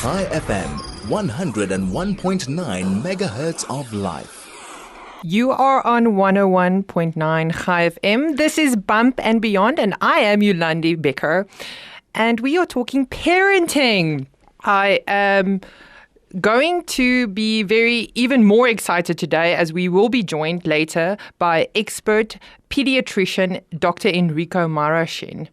High FM, 101.9 megahertz of life. You are on 101.9 High FM. This is Bump and Beyond, and I am Jolandi Dr. And we are talking parenting. I am going to be even more excited today, as we will be joined later by expert pediatrician Dr. Enrico Maraschin.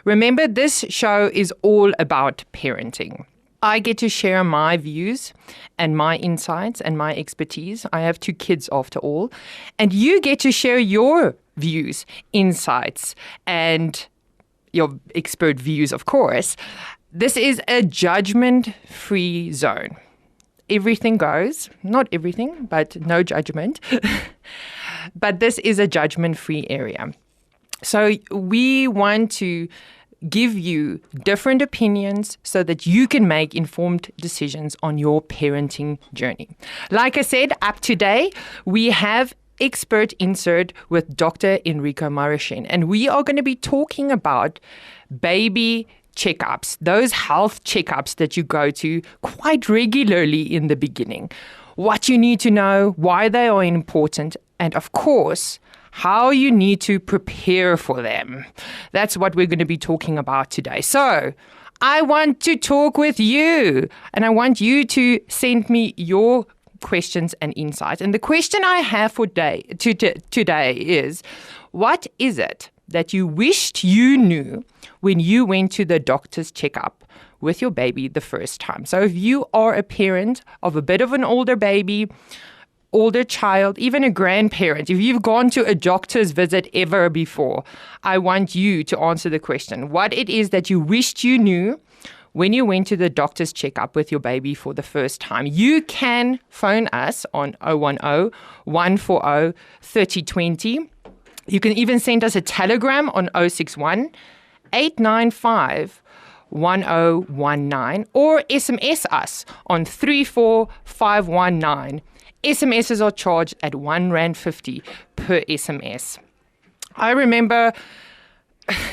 Remember, this show is all about parenting. I get to share my views and my insights and my expertise. I have 2 kids after all. And you get to share your views, insights, and your expert views, of course. This is a judgment-free zone. Everything goes. Not everything, but no judgment. But this is a judgment-free area. So we want to give you different opinions so that you can make informed decisions on your parenting journey. Like I said, up today, we have expert insert with Dr. Enrico Maraschin, and we are going to be talking about baby checkups, those health checkups that you go to quite regularly in the beginning. What you need to know, why they are important, and of course, how you need to prepare for them. That's what we're going to be talking about today. So I want to talk with you, and I want you to send me your questions and insights. And the question I have for today is, what is it that you wished you knew when you went to the doctor's checkup with your baby the first time? So if you are a parent of a bit of an older baby, older child, even a grandparent, if you've gone to a doctor's visit ever before, I want you to answer the question, what it is that you wished you knew when you went to the doctor's checkup with your baby for the first time. You can phone us on 010-140-3020. You can even send us a telegram on 061-895-1019 or SMS us on 34519. SMSs are charged at R1.50 per SMS. I remember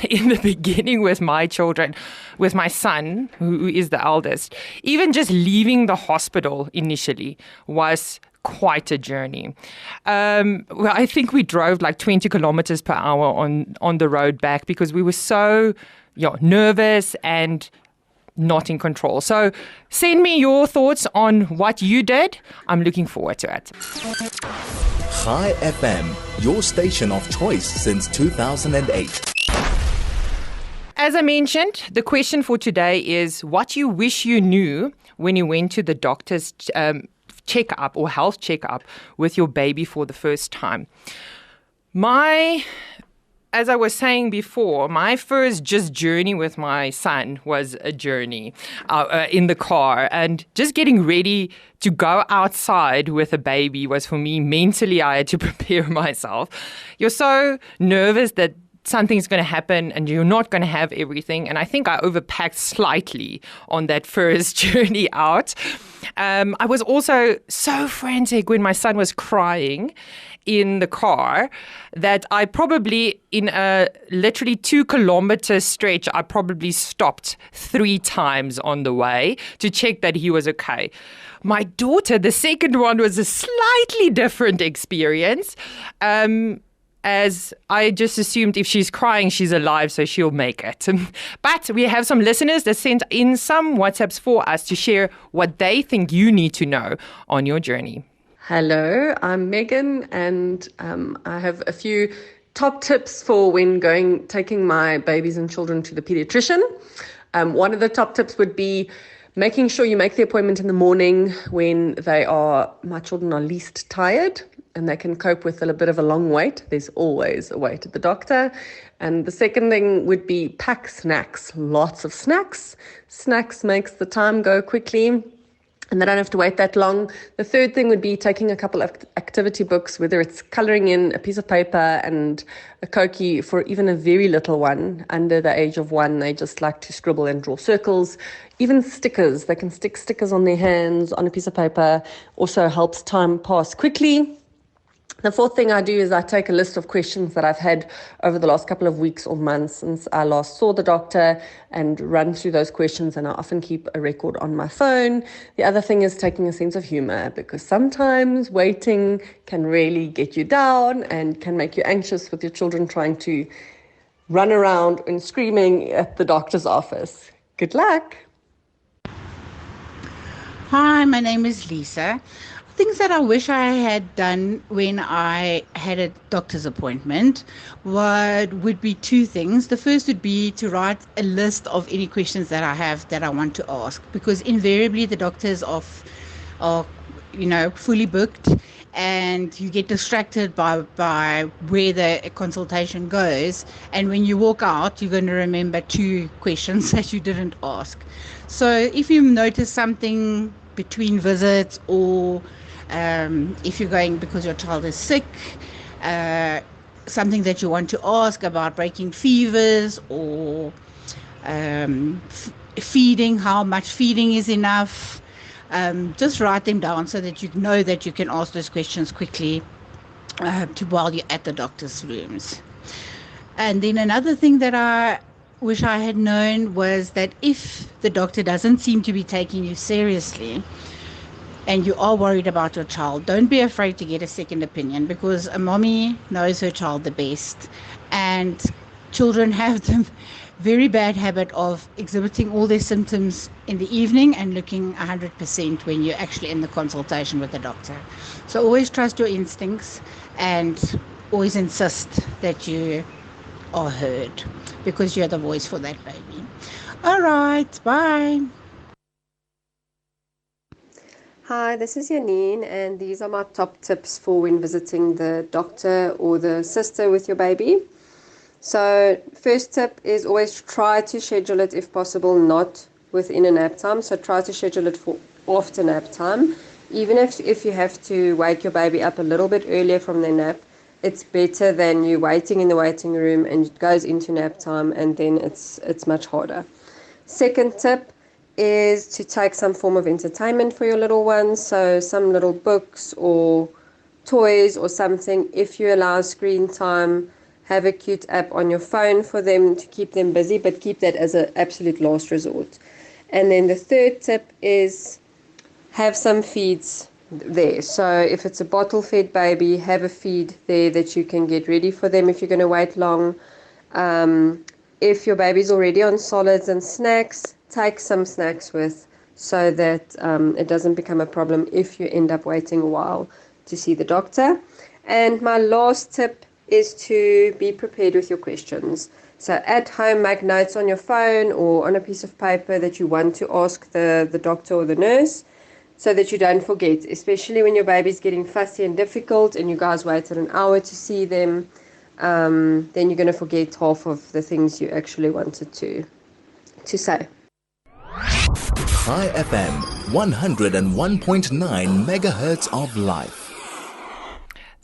in the beginning with my children, with my son, who is the eldest, even just leaving the hospital initially was quite a journey. I think we drove like 20 kilometers per hour on the road back because we were so nervous and not in control. So send me your thoughts on what you did. I'm looking forward to it. High FM, your station of choice since 2008. As I mentioned, the question for today is what you wish you knew when you went to the doctor's checkup or health checkup with your baby for the first time. As I was saying before, my first journey with my son was a journey in the car, and just getting ready to go outside with a baby was, for me, mentally, I had to prepare myself. You're so nervous that something's going to happen and you're not going to have everything. And I think I overpacked slightly on that first journey out. I was also so frantic when my son was crying in the car that I probably, in a literally 2-kilometer stretch, I probably stopped 3 times on the way to check that he was okay. My daughter, the second one, was a slightly different experience. As I just assumed if she's crying, she's alive, so she'll make it. But we have some listeners that sent in some WhatsApps for us to share what they think you need to know on your journey. Hello, I'm Megan, and I have a few top tips for when taking my babies and children to the pediatrician. One of the top tips would be making sure you make the appointment in the morning when my children are least tired and they can cope with a bit of a long wait. There's always a wait at the doctor. And the second thing would be pack snacks, lots of snacks. Snacks makes the time go quickly and they don't have to wait that long. The third thing would be taking a couple of activity books, whether it's colouring in a piece of paper and a Koki for even a very little one under the age of 1. They just like to scribble and draw circles. Even stickers, they can stick stickers on their hands on a piece of paper, also helps time pass quickly. The fourth thing I do is I take a list of questions that I've had over the last couple of weeks or months since I last saw the doctor and run through those questions, and I often keep a record on my phone. The other thing is taking a sense of humor, because sometimes waiting can really get you down and can make you anxious with your children trying to run around and screaming at the doctor's office. Good luck. Hi, my name is Lisa. Things that I wish I had done when I had a doctor's appointment would be two things. The first would be to write a list of any questions that I have that I want to ask, because invariably the doctors are fully booked, and you get distracted by where the consultation goes, and when you walk out you're going to remember two questions that you didn't ask. So if you notice something between visits, or if you're going because your child is sick, something that you want to ask about breaking fevers, or feeding, how much feeding is enough, just write them down so that you know that you can ask those questions quickly while you're at the doctor's rooms. And then another thing that I wish I had known was that if the doctor doesn't seem to be taking you seriously and you are worried about your child, don't be afraid to get a second opinion, because a mommy knows her child the best, and children have the very bad habit of exhibiting all their symptoms in the evening and looking 100% when you're actually in the consultation with the doctor. So always trust your instincts and always insist that you are heard, because you're the voice for that baby. All right, bye. Hi, this is Janine, and these are my top tips for when visiting the doctor or the sister with your baby. So first tip is always try to schedule it, if possible, not within a nap time. So try to schedule it for after nap time. Even if you have to wake your baby up a little bit earlier from their nap, it's better than you waiting in the waiting room and it goes into nap time, and then it's much harder. Second tip is to take some form of entertainment for your little ones. So some little books or toys or something. If you allow screen time, have a cute app on your phone for them to keep them busy, but keep that as an absolute last resort. And then the third tip is have some feeds there. So if it's a bottle fed baby, have a feed there that you can get ready for them if you're going to wait long. If your baby's already on solids and snacks, take some snacks with, so that it doesn't become a problem if you end up waiting a while to see the doctor. And my last tip is to be prepared with your questions. So at home, make notes on your phone or on a piece of paper that you want to ask the doctor or the nurse, so that you don't forget, especially when your baby's getting fussy and difficult and you guys waited an hour to see them, then you're going to forget half of the things you actually wanted to say. High FM, 101.9 megahertz of life.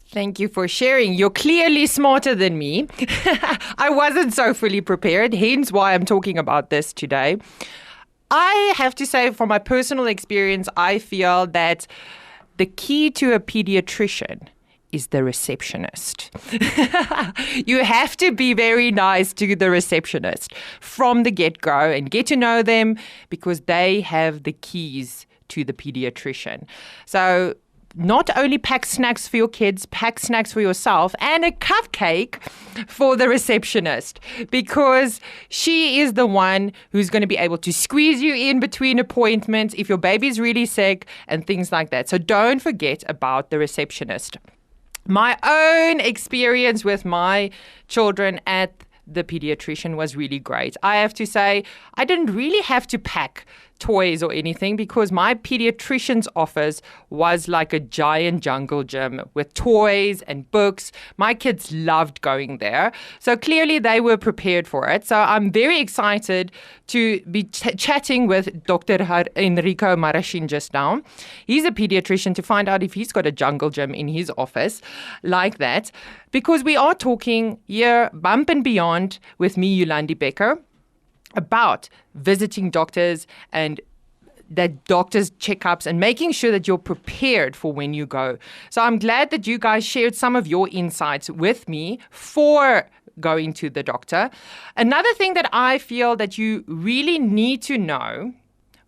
Thank you for sharing. You're clearly smarter than me. I wasn't so fully prepared, hence why I'm talking about this today. I have to say, from my personal experience, I feel that the key to a pediatrician is the receptionist. You have to be very nice to the receptionist from the get-go and get to know them, because they have the keys to the pediatrician. So not only pack snacks for your kids, pack snacks for yourself, and a cupcake for the receptionist, because she is the one who's going to be able to squeeze you in between appointments if your baby's really sick and things like that. So don't forget about the receptionist. My own experience with my children at the pediatrician was really great. I have to say, I didn't really have to pack toys or anything, because my pediatrician's office was like a giant jungle gym with toys and books. My kids loved going there. So clearly they were prepared for it. So I'm very excited to be chatting with Dr. Enrico Maraschin just now. He's a pediatrician, to find out if he's got a jungle gym in his office like that, because we are talking here, Bump and Beyond, with me, Jolandi Becker, about visiting doctors and doctor's checkups and making sure that you're prepared for when you go. So I'm glad that you guys shared some of your insights with me for going to the doctor. Another thing that I feel that you really need to know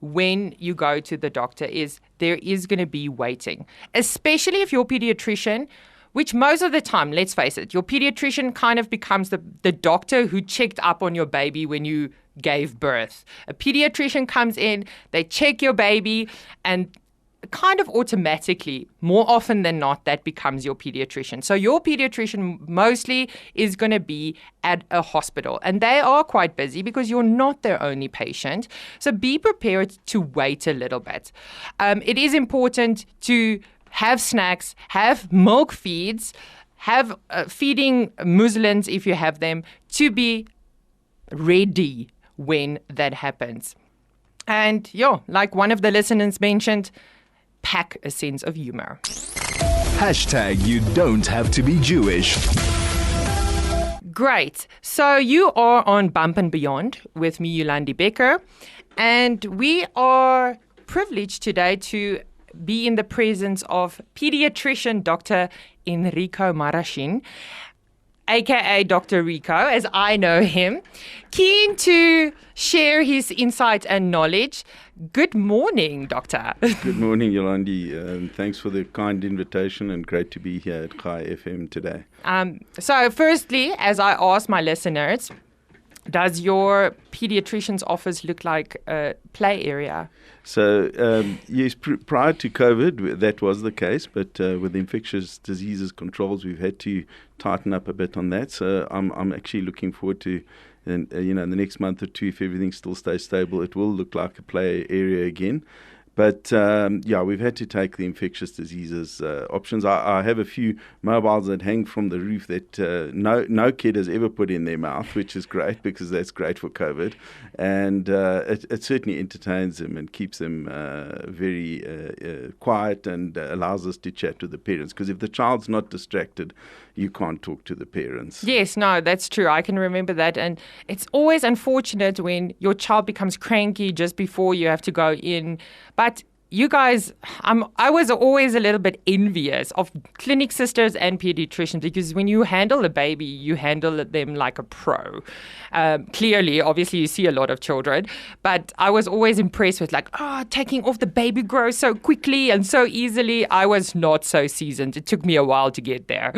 when you go to the doctor is there is going to be waiting, especially if your pediatrician, which most of the time, let's face it, your pediatrician kind of becomes the doctor who checked up on your baby when you gave birth. A pediatrician comes in, they check your baby, and kind of automatically, more often than not, that becomes your pediatrician. So your pediatrician mostly is going to be at a hospital, and they are quite busy because you're not their only patient. So be prepared to wait a little bit. It is important to have snacks, have milk feeds, have feeding muslins if you have them, to be ready when that happens. And like one of the listeners mentioned, pack a sense of humor. Hashtag you don't have to be Jewish. Great. So you are on Bump and Beyond with me, Jolandi Becker, and we are privileged today to be in the presence of pediatrician Dr. Enrico Maraschin, aka Dr. Rico, as I know him, keen to share his insight and knowledge. Good morning, Doctor. Good morning, Jolandi. Thanks for the kind invitation and great to be here at Chai FM today. So firstly, as I ask my listeners, does your pediatrician's office look like a play area? So, yes, prior to COVID, that was the case, but with infectious diseases controls, we've had to tighten up a bit on that. So I'm actually looking forward to, in the next month or two, if everything still stays stable, it will look like a play area again. But, we've had to take the infectious diseases options. I have a few mobiles that hang from the roof that no kid has ever put in their mouth, which is great because that's great for COVID. And it certainly entertains them and keeps them very quiet and allows us to chat with the parents. Because if the child's not distracted, you can't talk to the parents. Yes, no, that's true. I can remember that. And it's always unfortunate when your child becomes cranky just before you have to go in. But you guys, I was always a little bit envious of clinic sisters and pediatricians because when you handle a baby, you handle them like a pro. Clearly, obviously, you see a lot of children, but I was always impressed with taking off the baby grow so quickly and so easily. I was not so seasoned. It took me a while to get there.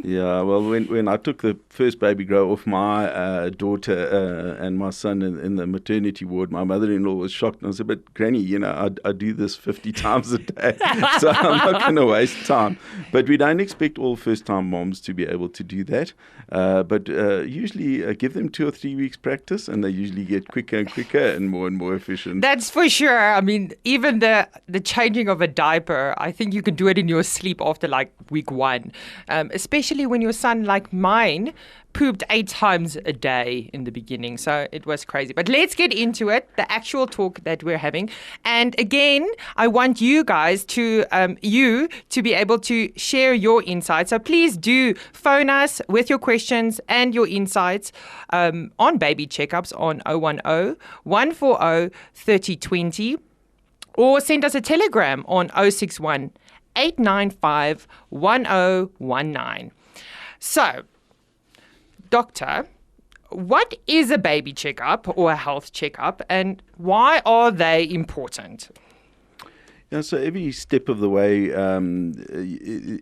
Yeah, well, when I took the first baby grow off my daughter and my son in the maternity ward, my mother-in-law was shocked. And I said, but Granny, I do this 50 times a day, so I'm not going to waste time. But we don't expect all first-time moms to be able to do that. But usually give them 2 or 3 weeks practice, and they usually get quicker and quicker and more efficient. That's for sure. I mean, even the changing of a diaper, I think you can do it in your sleep after week 1, especially when your son, like mine, pooped 8 times a day in the beginning. So it was crazy. But let's get into it, the actual talk that we're having. And again, I want you guys to be able to share your insights. So please do phone us with your questions and your insights on baby checkups on 010-140-3020 or send us a telegram on 061-895-1019. So, Doctor, what is a baby checkup or a health checkup, and why are they important? Yeah, so every step of the way,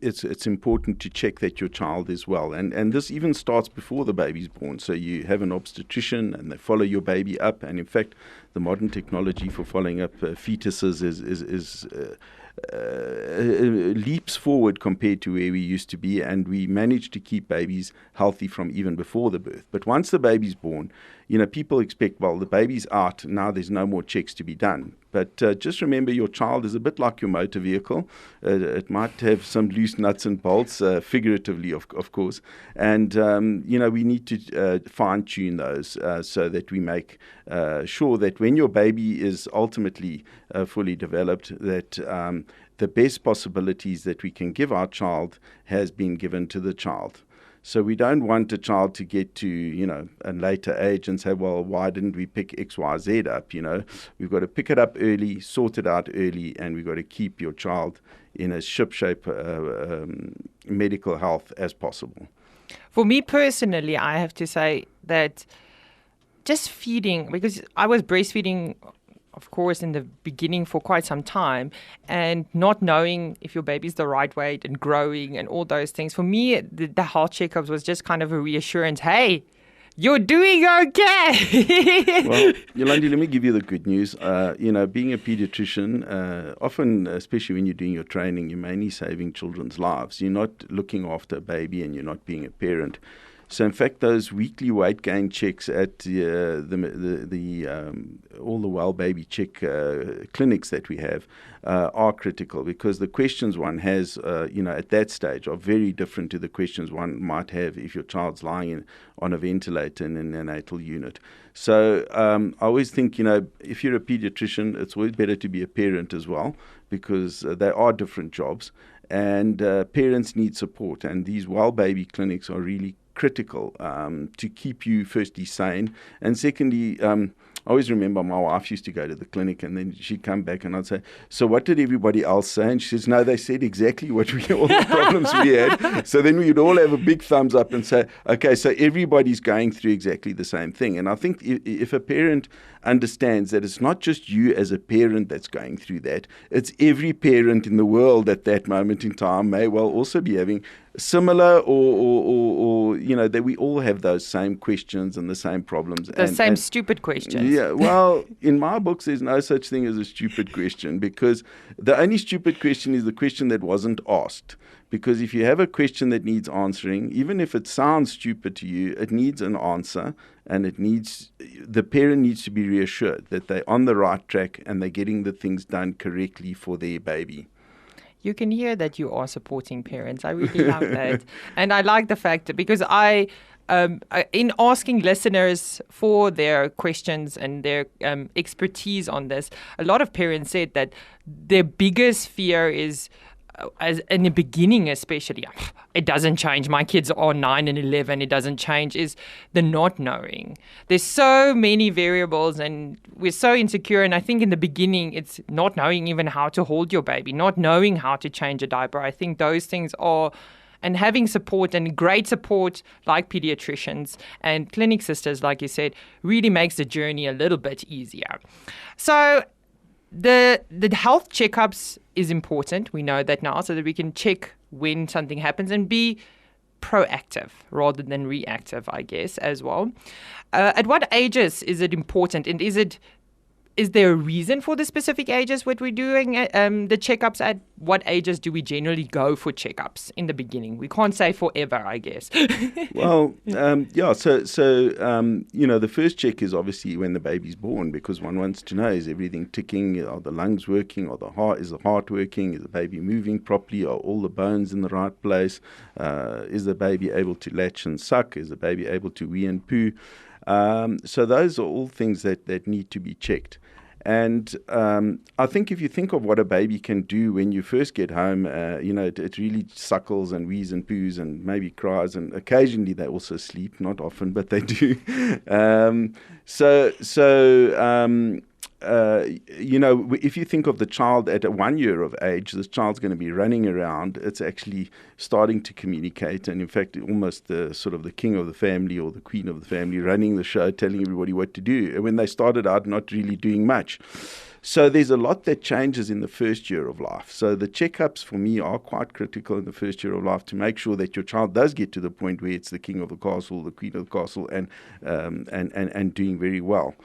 it's important to check that your child is well. And this even starts before the baby's born. So you have an obstetrician and they follow your baby up. And in fact, the modern technology for following up fetuses is leaps forward compared to where we used to be, and we managed to keep babies healthy from even before the birth. But once the baby's born, people expect, well, the baby's out, now there's no more checks to be done. But just remember, your child is a bit like your motor vehicle. It might have some loose nuts and bolts, figuratively, of course. And, we need to fine-tune those so that we make sure that when your baby is ultimately fully developed, that the best possibilities that we can give our child has been given to the child. So we don't want a child to get to, a later age and say, well, why didn't we pick X, Y, Z up? We've got to pick it up early, sort it out early, and we've got to keep your child in as shipshape medical health as possible. For me personally, I have to say that just feeding, because I was breastfeeding, of course, in the beginning for quite some time, and not knowing if your baby's the right weight and growing and all those things. For me, the health checkups was just kind of a reassurance. Hey, you're doing okay. Well, Jolandi, let me give you the good news. Being a pediatrician, often, especially when you're doing your training, you're mainly saving children's lives. You're not looking after a baby and you're not being a parent. So, in fact, those weekly weight gain checks at all the well baby check clinics that we have are critical, because the questions one has, at that stage are very different to the questions one might have if your child's lying on a ventilator in an neonatal unit. So I always think, if you're a pediatrician, it's always better to be a parent as well, because they are different jobs, and parents need support. And these well baby clinics are really critical to keep you firstly sane, and secondly, I always remember my wife used to go to the clinic and then she'd come back and I'd say, so what did everybody else say? And she says, no, they said exactly all the problems we had. So then we'd all have a big thumbs up and say, okay, so everybody's going through exactly the same thing. And I think if a parent understands that it's not just you as a parent that's going through that, it's every parent in the world at that moment in time may well also be having similar or that we all have those same questions and the same problems. The same stupid questions. Yeah, well, in my books, there's no such thing as a stupid question, because the only stupid question is the question that wasn't asked. Because if you have a question that needs answering, even if it sounds stupid to you, it needs an answer, and the parent needs to be reassured that they're on the right track and they're getting the things done correctly for their baby. You can hear that you are supporting parents. I really love that. And I like the fact that, because in asking listeners for their questions and their expertise on this, a lot of parents said that their biggest fear is, as in the beginning especially, it doesn't change. My kids are 9 and 11. It doesn't change, is the not knowing. There's so many variables and we're so insecure. And I think in the beginning, it's not knowing even how to hold your baby, not knowing how to change a diaper. I think those things are, and having support and great support like pediatricians and clinic sisters, like you said, really makes the journey a little bit easier. So the health checkups is important. We know that now, so that we can check when something happens and be proactive rather than reactive, I guess, as well. At what ages is it important, and is there a reason for the specific ages what we're doing the checkups at? What ages do we generally go for checkups in the beginning? We can't say forever, I guess. Well, So the first check is obviously when the baby's born, because one wants to know, is everything ticking? Are the lungs working? Is the heart working? Is the baby moving properly? Are all the bones in the right place? Is the baby able to latch and suck? Is the baby able to wee and poo? So those are all things that need to be checked. And I think if you think of what a baby can do when you first get home, it really suckles and wees and poos and maybe cries, and occasionally they also sleep, not often, but they do. If you think of the child at 1 year of age, this child's going to be running around. It's actually starting to communicate, and in fact, almost the sort of the king of the family or the queen of the family, running the show, telling everybody what to do. When they started out, not really doing much. So there's a lot that changes in the first year of life. So the checkups for me are quite critical in the first year of life to make sure that your child does get to the point where it's the king of the castle, the queen of the castle, and doing very well.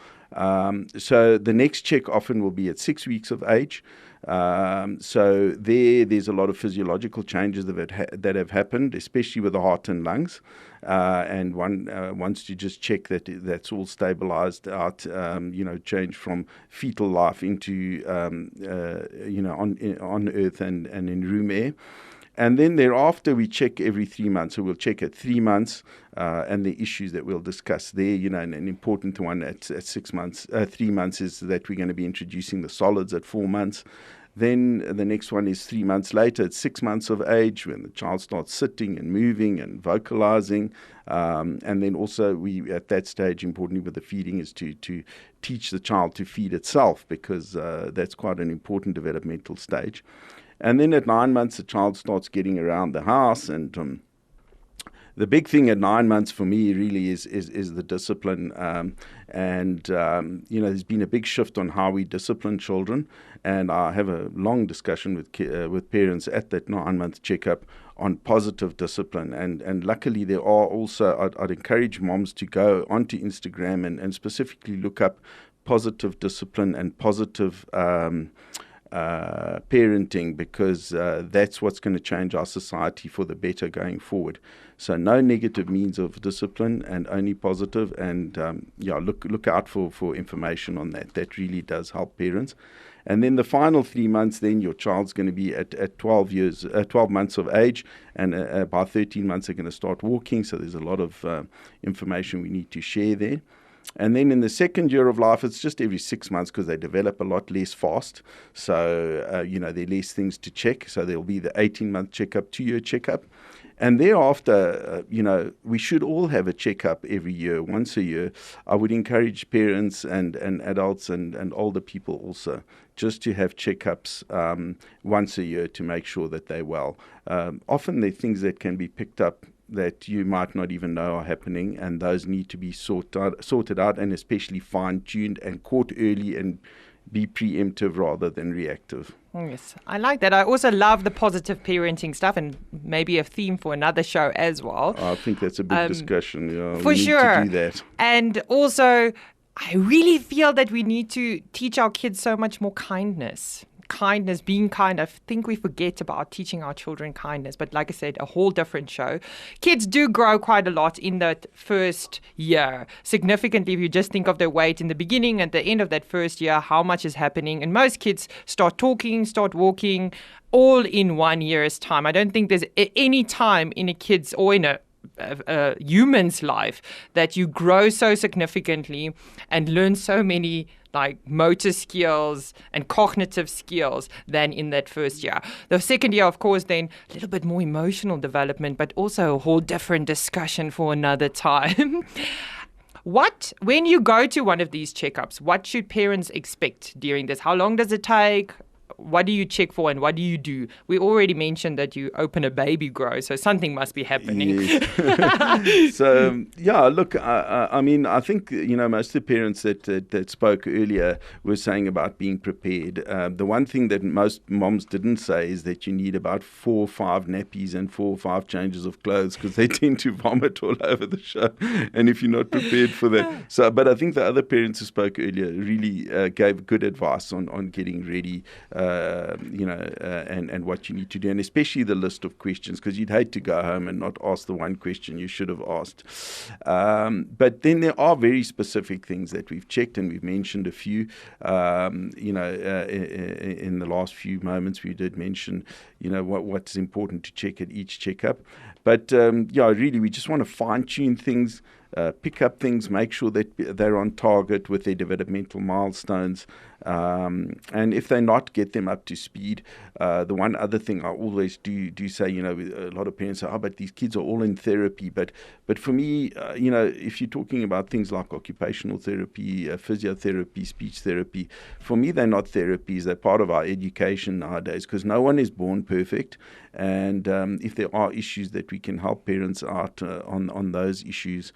So the next check often will be at 6 weeks of age. So there's a lot of physiological changes that have happened, especially with the heart and lungs. And one wants to just check that that's all stabilized out, change from fetal life into, on earth and in room air. And then thereafter, we check every 3 months. So we'll check at 3 months and the issues that we'll discuss there. And an important one at 6 months, 3 months is that we're going to be introducing the solids at 4 months. Then the next one is 3 months later, at 6 months of age, when the child starts sitting and moving and vocalizing. And then also, we at that stage, importantly with the feeding, is to teach the child to feed itself, because that's quite an important developmental stage. And then at 9 months, the child starts getting around the house. And the big thing at 9 months for me really is the discipline. There's been a big shift on how we discipline children. And I have a long discussion with parents at that 9-month checkup on positive discipline. And luckily, there are also, I'd encourage moms to go onto Instagram and specifically look up positive discipline and positive parenting, because that's what's going to change our society for the better going forward. So no negative means of discipline, and only positive. And look out for information on that. That really does help parents. And then the final 3 months, then your child's going to be at 12 months of age, and by 13 months they're going to start walking. So there's a lot of information we need to share there. And then in the second year of life, it's just every 6 months, because they develop a lot less fast. So, there are less things to check. So there'll be the 18-month checkup, 2-year checkup. And thereafter, we should all have a checkup every year, once a year. I would encourage parents and adults and older people also just to have checkups once a year to make sure that they're well. Often there are things that can be picked up that you might not even know are happening, and those need to be sorted out, and especially fine-tuned and caught early, and be preemptive rather than reactive. Yes, I like that. I also love the positive parenting stuff, and maybe a theme for another show as well. I think that's a big discussion. Yeah, for we need sure. to do that. And also, I really feel that we need to teach our kids so much more kindness. Kindness, being kind. I think we forget about teaching our children kindness, but like I said, a whole different show. Kids do grow quite a lot in that first year. Significantly, if you just think of their weight in the beginning and the end of that first year, how much is happening. And most kids start talking, start walking, all in 1 year's time. I don't think there's any time in a kid's or in a human's life that you grow so significantly and learn so many like motor skills and cognitive skills than in that first year. The second year, of course, then a little bit more emotional development, but also a whole different discussion for another time. When you go to one of these checkups, what should parents expect during this? How long does it take? What do you check for, and what do you do? We already mentioned that you open a baby grow, so something must be happening. Yes. Look, I think, most of the parents that spoke earlier were saying about being prepared. The one thing that most moms didn't say is that you need about 4 or 5 nappies and 4 or 5 changes of clothes, because they tend to vomit all over the show, and if you're not prepared for that. But I think the other parents who spoke earlier really gave good advice on getting ready, and what you need to do, and especially the list of questions, because you'd hate to go home and not ask the one question you should have asked. But then there are very specific things that we've checked, and we've mentioned a few. In the last few moments, we did mention, what's important to check at each checkup. But really, we just want to fine-tune things. Pick up things, make sure that they're on target with their developmental milestones, and if they're not, get them up to speed. The one other thing I always do say, a lot of parents say, but these kids are all in therapy. But for me, if you're talking about things like occupational therapy, physiotherapy, speech therapy, for me, they're not therapies. They're part of our education nowadays, because no one is born perfect. And if there are issues that we can help parents out on those issues,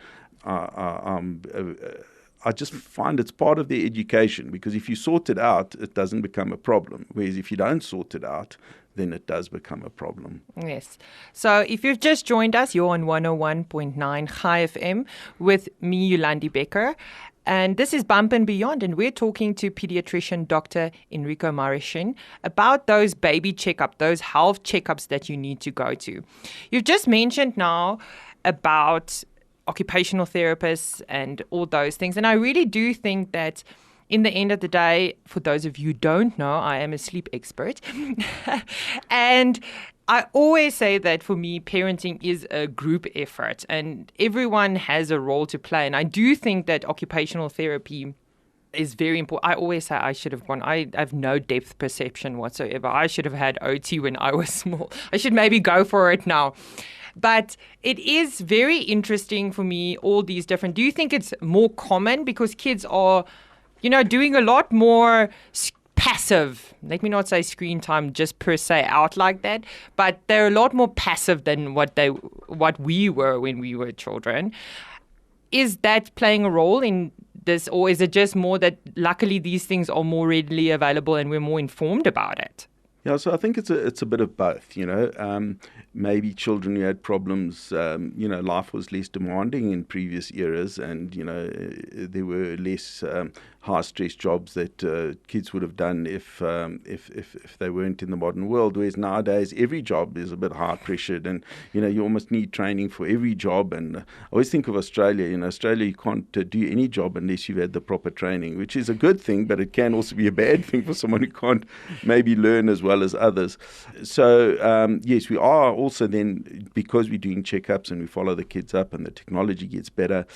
I just find it's part of their education, because if you sort it out, it doesn't become a problem. Whereas if you don't sort it out, then it does become a problem. Yes. So if you've just joined us, you're on 101.9 Chai FM with me, Jolandi Becker. And this is Bump and Beyond, and we're talking to pediatrician Dr. Enrico Maraschin about those baby checkups, those health checkups that you need to go to. You've just mentioned now about occupational therapists and all those things. And I really do think that in the end of the day, for those of you who don't know, I am a sleep expert. And I always say that for me, parenting is a group effort and everyone has a role to play. And I do think that occupational therapy is very important. I always say I should have gone. I have no depth perception whatsoever. I should have had OT when I was small. I should maybe go for it now. But it is very interesting for me, all these different. Do you think it's more common because kids are, doing a lot more passive? Let me not say screen time just per se out like that, but they're a lot more passive than what we were when we were children. Is that playing a role in this, or is it just more that luckily these things are more readily available and we're more informed about it? Yeah, so I think it's a bit of both, maybe children who had problems, life was less demanding in previous eras and, there were less high-stress jobs that kids would have done if they weren't in the modern world, whereas nowadays every job is a bit high-pressured and, you almost need training for every job. And I always think of Australia. In Australia, you can't do any job unless you've had the proper training, which is a good thing, but it can also be a bad thing for someone who can't maybe learn as well as others. So, yes, we are also then, because we're doing checkups and we follow the kids up and the technology gets better.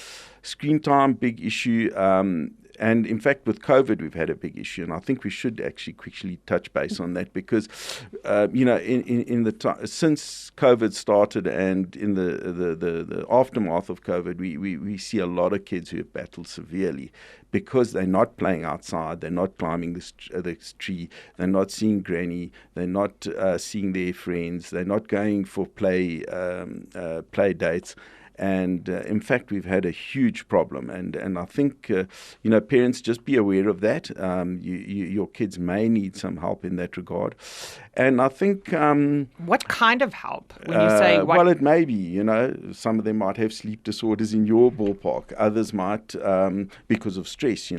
Screen time, big issue. And in fact, with COVID, we've had a big issue, and I think we should actually quickly touch base on that because, in the since COVID started and in the aftermath of COVID, we see a lot of kids who have battled severely because they're not playing outside, they're not climbing the tree, they're not seeing granny, they're not seeing their friends, they're not going for play dates. And in fact, we've had a huge problem, and I think parents, just be aware of that. Your kids may need some help in that regard, and I think what kind of help? When you say what? Well, it may be some of them might have sleep disorders in your ballpark. Others might because of stress.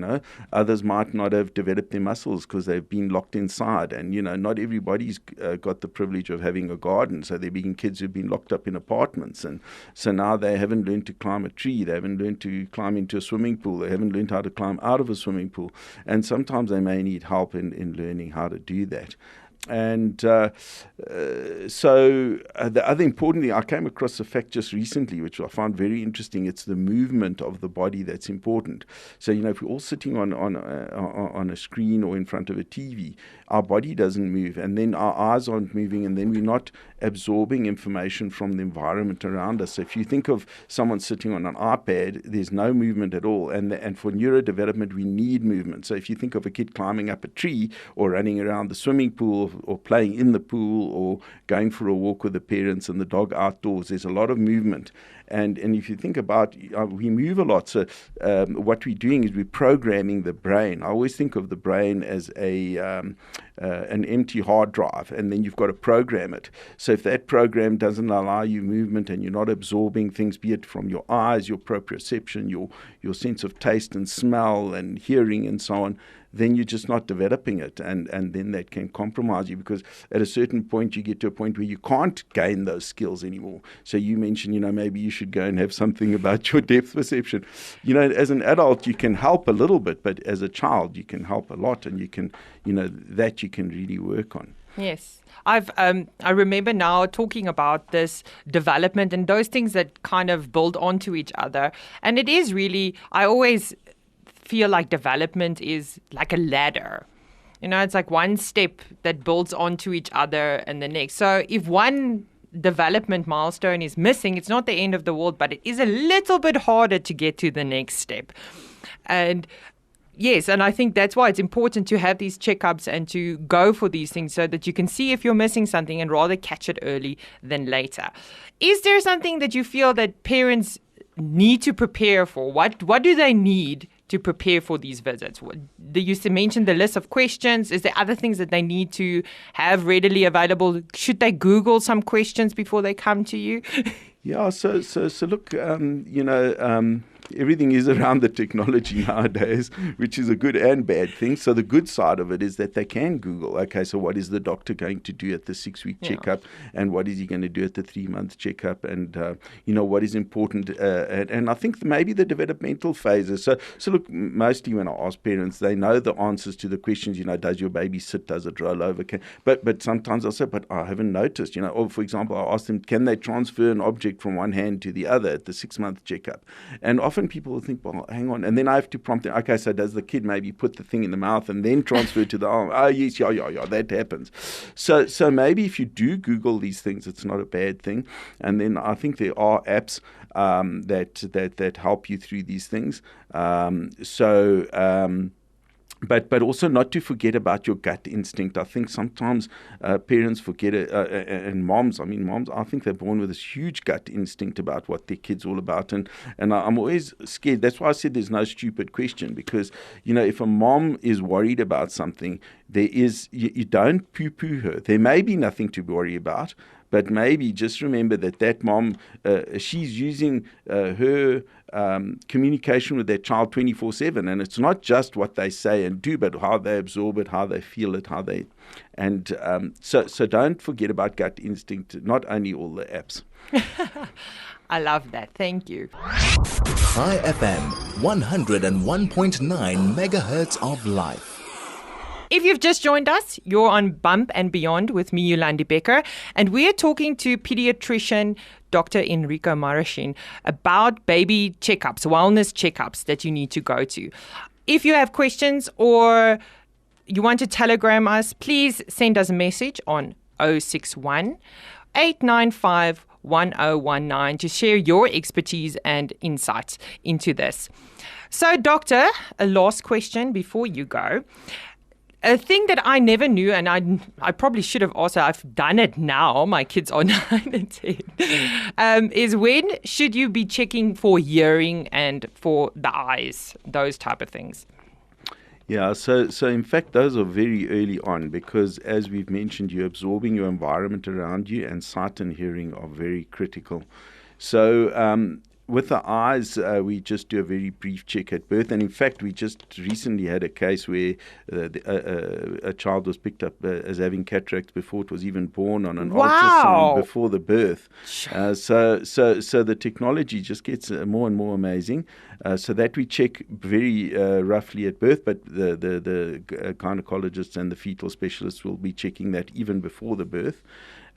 Others might not have developed their muscles because they've been locked inside, and not everybody's got the privilege of having a garden. So there have been kids who've been locked up in apartments, and so now they haven't learned to climb a tree, they haven't learned to climb into a swimming pool, they haven't learned how to climb out of a swimming pool. And sometimes they may need help in learning how to do that. And so the other important thing, I came across a fact just recently, which I found very interesting. It's the movement of the body that's important. So, if we're all sitting on a screen or in front of a TV, our body doesn't move, and then our eyes aren't moving, and then we're not absorbing information from the environment around us. So if you think of someone sitting on an iPad, there's no movement at all. And for neurodevelopment, we need movement. So if you think of a kid climbing up a tree or running around the swimming pool or playing in the pool or going for a walk with the parents and the dog outdoors, there's a lot of movement. And if you think about, we move a lot. So what we're doing is we're programming the brain. I always think of the brain as an empty hard drive, and then you've got to program it. So if that program doesn't allow you movement and you're not absorbing things, be it from your eyes, your proprioception, your sense of taste and smell and hearing and so on, then you're just not developing it, and then that can compromise you, because at a certain point you get to a point where you can't gain those skills anymore. So you mentioned, maybe you should go and have something about your depth perception. As an adult you can help a little bit, but as a child you can help a lot, and you can, that you can really work on. Yes. I remember now talking about this development and those things that kind of build onto each other. And it is really, I always feel like development is like a ladder. It's like one step that builds onto each other and the next. So if one development milestone is missing, it's not the end of the world, but it is a little bit harder to get to the next step. And yes, and I think that's why it's important to have these checkups and to go for these things so that you can see if you're missing something and rather catch it early than later. Is there something that you feel that parents need to prepare for? What do they need to prepare for these visits? You mentioned the list of questions. Is there other things that they need to have readily available? Should they Google some questions before they come to you? Yeah, so look, everything is around the technology nowadays, which is a good and bad thing. So the good side of it is that they can Google, okay, so what is the doctor going to do at the 6-week checkup, and what is he going to do at the 3-month checkup, and what is important, and I think maybe the developmental phases. So look, mostly when I ask parents, they know the answers to the questions. Does your baby sit? Does it roll over? But sometimes I say, but I haven't noticed. Or for example, I ask them, can they transfer an object from one hand to the other at the 6-month checkup? And often people will think, well, hang on, and then I have to prompt them. Okay, so does the kid maybe put the thing in the mouth and then transfer to the arm? Oh yes, yeah, that happens. So maybe if you do Google these things, it's not a bad thing. And then I think there are apps that help you through these things. But also not to forget about your gut instinct. I think sometimes parents forget it, and moms, I think they're born with this huge gut instinct about what their kid's all about. And I'm always scared. That's why I said there's no stupid question, because, if a mom is worried about something, you don't poo-poo her. There may be nothing to worry about, but maybe just remember that mom, she's using her communication with their child 24/7, and it's not just what they say and do, but how they absorb it, how they feel it, so don't forget about gut instinct, not only all the apps. I love that. Thank you. High FM, 101.9 megahertz of life. If you've just joined us, you're on Bump and Beyond with me, Jolandi Becker, and we're talking to pediatrician Dr. Enrico Maraschin about baby checkups, wellness checkups that you need to go to. If you have questions or you want to telegram us, please send us a message on 061 895 1019 to share your expertise and insights into this. So, Doctor, a last question before you go. A thing that I never knew, and I probably should have also, I've done it now, my kids are 9 and 10, is when should you be checking for hearing and for the eyes, those type of things? Yeah, so in fact, those are very early on, because as we've mentioned, you're absorbing your environment around you, and sight and hearing are very critical. So with the eyes, we just do a very brief check at birth. And in fact, we just recently had a case where a child was picked up as having cataracts before it was even born on an ultrasound before the birth. So the technology just gets more and more amazing. So that we check very roughly at birth, but the gynecologists and the fetal specialists will be checking that even before the birth.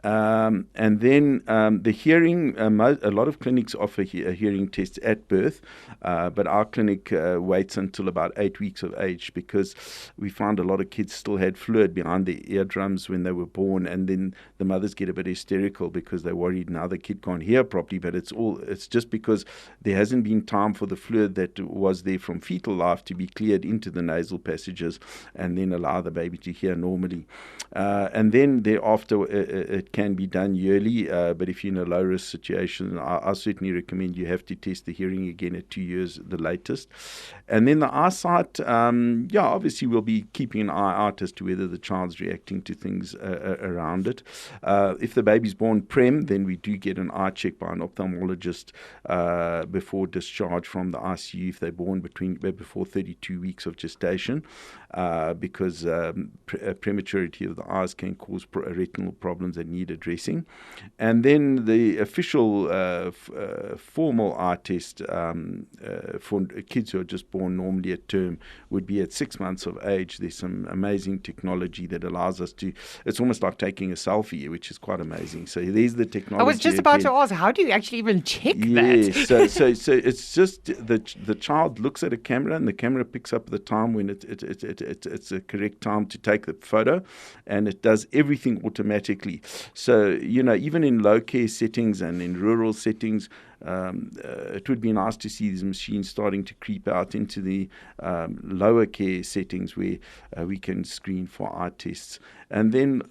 And then the hearing, a lot of clinics offer hearing tests at birth, but our clinic waits until about 8 weeks of age, because we found a lot of kids still had fluid behind their eardrums when they were born, and then the mothers get a bit hysterical because they're worried now the kid can't hear properly, but it's just because there hasn't been time for the fluid that was there from fetal life to be cleared into the nasal passages and then allow the baby to hear normally. And then thereafter, it can be done yearly, but if you're in a low-risk situation, I certainly recommend you have to test the hearing again at 2 years, the latest. And then the eyesight, obviously we'll be keeping an eye out as to whether the child's reacting to things around it. If the baby's born prem, then we do get an eye check by an ophthalmologist before discharge from the ICU if they're born before 32 weeks of gestation, because prematurity of the eyes can cause retinal problems that need addressing. And then the official formal eye test for kids who are just born normally at term would be at 6 months of age. There's some amazing technology that allows us to, it's almost like taking a selfie, which is quite amazing. So there's the technology. I was just about to ask, how do you actually even check that? So it's just the child looks at a camera, and the camera picks up the time when it's a correct time to take the photo, and it does everything automatically. So, even in low care settings and in rural settings, it would be nice to see these machines starting to creep out into the lower care settings where we can screen for eye tests. And then,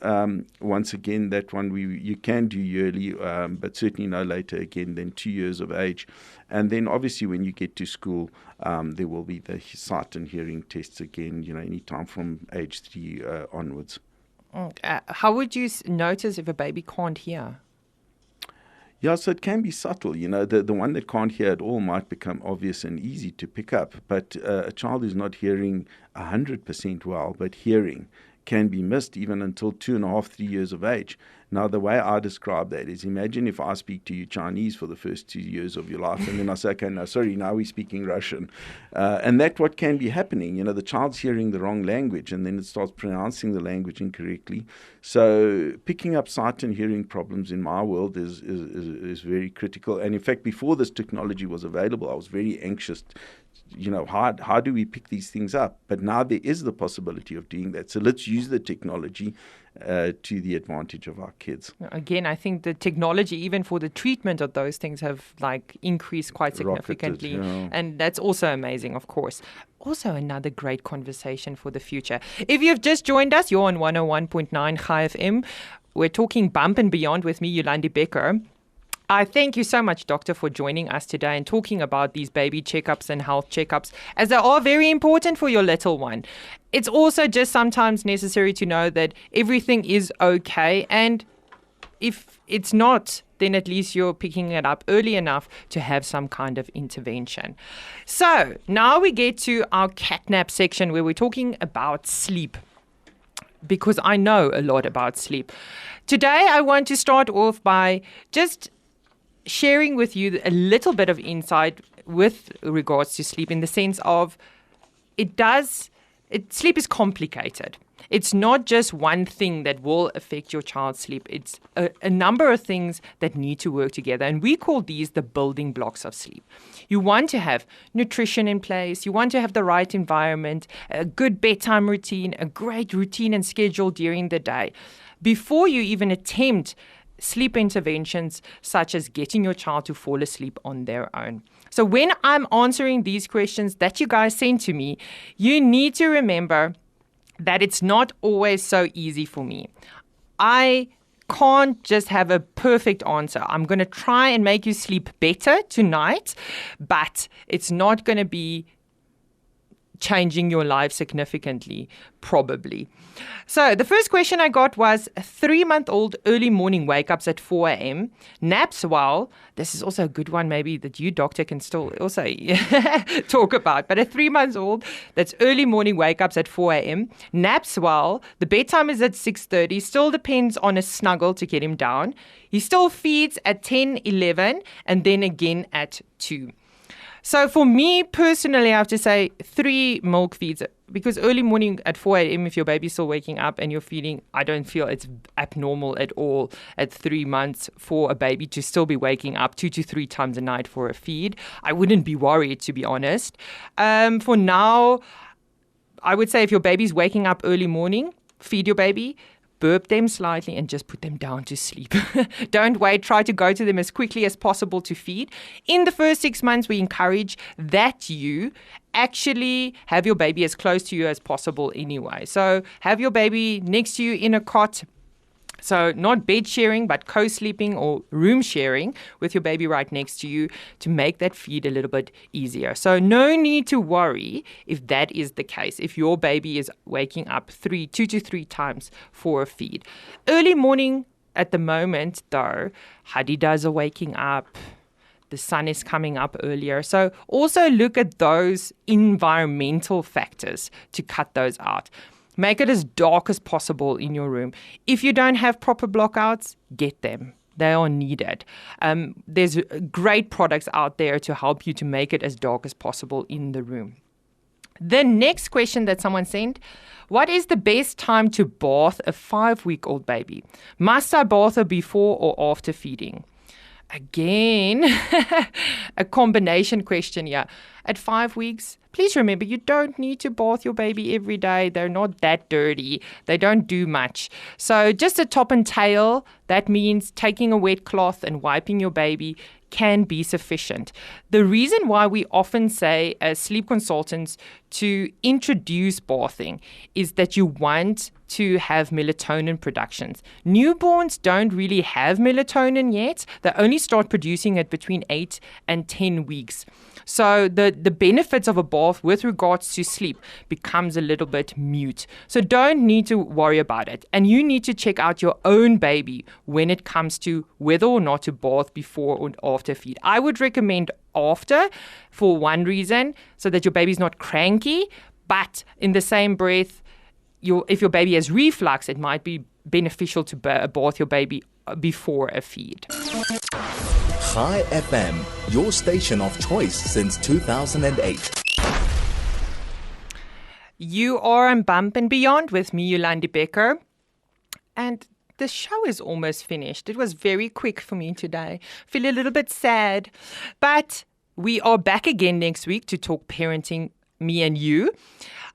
once again, that one you can do yearly, but certainly no later again than 2 years of age. And then, obviously, when you get to school, there will be the sight and hearing tests again, any time from age 3 onwards. How would you notice if a baby can't hear? Yeah, so it can be subtle. The one that can't hear at all might become obvious and easy to pick up. But a child who's not hearing 100% well, but hearing, can be missed even until 2.5, 3 years of age. Now, the way I describe that is, imagine if I speak to you Chinese for the first 2 years of your life, and then I say, okay, no, sorry, now we're speaking Russian. And that's what can be happening. The child's hearing the wrong language, and then it starts pronouncing the language incorrectly. So picking up sight and hearing problems in my world is very critical. And in fact, before this technology was available, I was very anxious. How do we pick these things up? But now there is the possibility of doing that. So let's use the technology to the advantage of our kids. Again, I think the technology, even for the treatment of those things, have increased quite significantly. Rocketed, yeah. And that's also amazing, of course. Also another great conversation for the future. If you've just joined us, you're on 101.9 Chai FM. We're talking Bump and Beyond with me, Jolandi Becker. I thank you so much, Doctor, for joining us today and talking about these baby checkups and health checkups, as they are very important for your little one. It's also just sometimes necessary to know that everything is okay, and if it's not, then at least you're picking it up early enough to have some kind of intervention. So now we get to our catnap section where we're talking about sleep, because I know a lot about sleep. Today, I want to start off by just sharing with you a little bit of insight with regards to sleep, in the sense of sleep is complicated. It's not just one thing that will affect your child's sleep. It's a number of things that need to work together. And we call these the building blocks of sleep. You want to have nutrition in place. You want to have the right environment, a good bedtime routine, a great routine and schedule during the day. Before you even attempt sleep interventions such as getting your child to fall asleep on their own. So when I'm answering these questions that you guys sent to me, you need to remember that it's not always so easy for me. I can't just have a perfect answer. I'm going to try and make you sleep better tonight, but it's not going to be changing your life significantly, probably. So the first question I got was 3-month-old early morning wake-ups at 4 a.m. Naps while, this is also a good one maybe that you, doctor, can still also talk about, but a 3-month-old that's early morning wake-ups at 4 a.m. Naps while, the bedtime is at 6:30, still depends on a snuggle to get him down. He still feeds at 10, 11, and then again at 2. So for me personally, I have to say 3 milk feeds, because early morning at 4 a.m. if your baby's still waking up and you're feeding, I don't feel it's abnormal at all at 3 months for a baby to still be waking up 2 to 3 times a night for a feed. I wouldn't be worried, to be honest. For now, I would say if your baby's waking up early morning, feed your baby, burp them slightly and just put them down to sleep. Don't wait. Try to go to them as quickly as possible to feed. In the first 6 months, we encourage that you actually have your baby as close to you as possible anyway. So have your baby next to you in a cot. So not bed sharing, but co-sleeping or room sharing with your baby right next to you to make that feed a little bit easier. So no need to worry if that is the case, if your baby is waking up 2 to 3 times for a feed. Early morning at the moment, though, Hadidas are waking up. The sun is coming up earlier. So also look at those environmental factors to cut those out. Make it as dark as possible in your room. If you don't have proper blockouts, get them. They are needed. There's great products out there to help you to make it as dark as possible in the room. The next question that someone sent, what is the best time to bath a 5-week-old baby? Must I bath her before or after feeding? Again, a combination question here. At 5 weeks, please remember you don't need to bath your baby every day. They're not that dirty. They don't do much. So just a top and tail, that means taking a wet cloth and wiping your baby can be sufficient. The reason why we often say as sleep consultants to introduce bathing is that you want to have melatonin productions. Newborns don't really have melatonin yet. They only start producing it between 8 and 10 weeks. So the benefits of a bath with regards to sleep becomes a little bit mute. So don't need to worry about it. And you need to check out your own baby when it comes to whether or not to bath before or after feed. I would recommend after for one reason, so that your baby's not cranky, but in the same breath, if your baby has reflux, it might be beneficial to bath your baby before a feed. Chai FM, your station of choice since 2008. You are on Bump and Beyond with me, Jolandi Becker. And the show is almost finished. It was very quick for me today. Feel a little bit sad. But we are back again next week to talk parenting, me and you.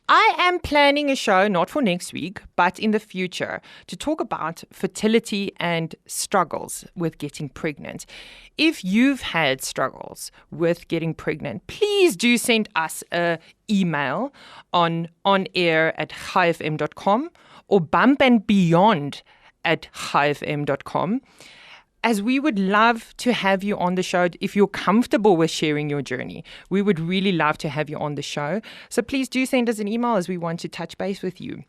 I am planning a show, not for next week, but in the future, to talk about fertility and struggles with getting pregnant. If you've had struggles with getting pregnant, please do send us an email on air@chaifm.com or bumpandbeyond@chaifm.com. As we would love to have you on the show if you're comfortable with sharing your journey. We would really love to have you on the show. So please do send us an email as we want to touch base with you.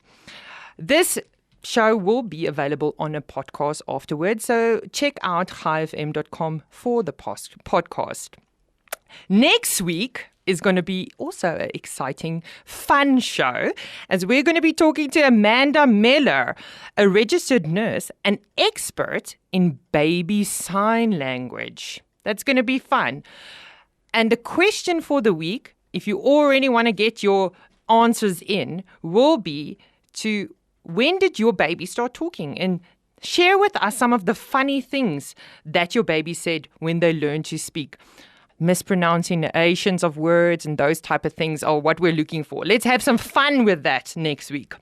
This show will be available on a podcast afterwards. So check out chaifm.com for the podcast. Next week is going to be also an exciting, fun show, as we're going to be talking to Amanda Miller, a registered nurse and expert in baby sign language. That's going to be fun. And the question for the week, if you already want to get your answers in, will be to when did your baby start talking? And share with us some of the funny things that your baby said when they learned to speak. Mispronunciations of words and those type of things are what we're looking for. Let's have some fun with that next week.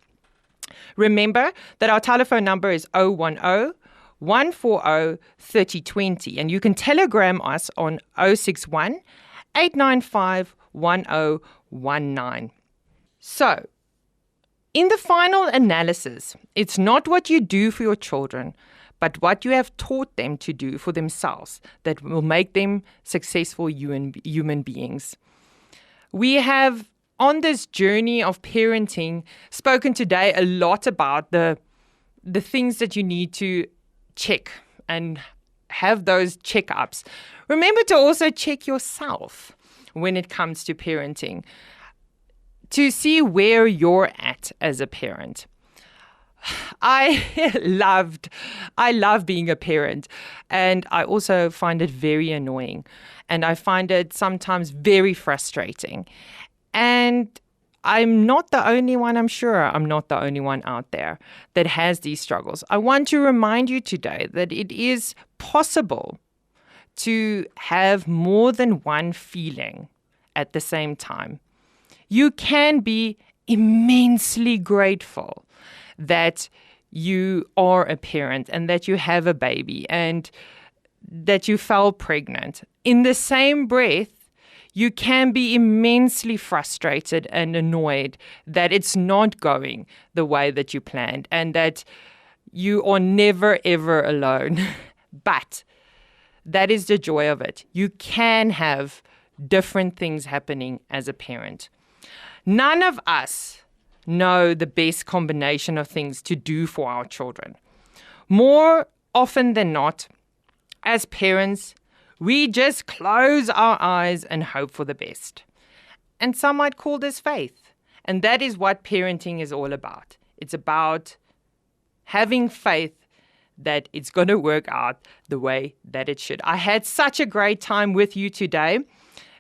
Remember that our telephone number is 010-140-3020 and you can telegram us on 061-895-1019. So, in the final analysis, it's not what you do for your children, but what you have taught them to do for themselves that will make them successful human beings. We have, on this journey of parenting, spoken today a lot about the things that you need to check and have those checkups. Remember to also check yourself when it comes to parenting, to see where you're at as a parent. I love being a parent, and I also find it very annoying, and I find it sometimes very frustrating. And I'm not the only one, I'm sure I'm not the only one out there that has these struggles. I want to remind you today that it is possible to have more than one feeling at the same time. You can be immensely grateful that you are a parent and that you have a baby and that you fell pregnant. In the same breath, you can be immensely frustrated and annoyed that it's not going the way that you planned and that you are never, ever alone. But that is the joy of it. You can have different things happening as a parent. None of us know the best combination of things to do for our children. More often than not, as parents, we just close our eyes and hope for the best. And some might call this faith. And that is what parenting is all about. It's about having faith that it's going to work out the way that it should. I had such a great time with you today.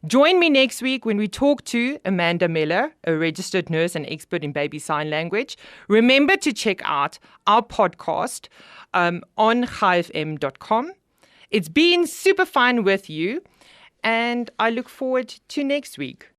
Join me next week when we talk to Amanda Miller, a registered nurse and expert in baby sign language. Remember to check out our podcast on chaifm.com. It's been super fun with you, and I look forward to next week.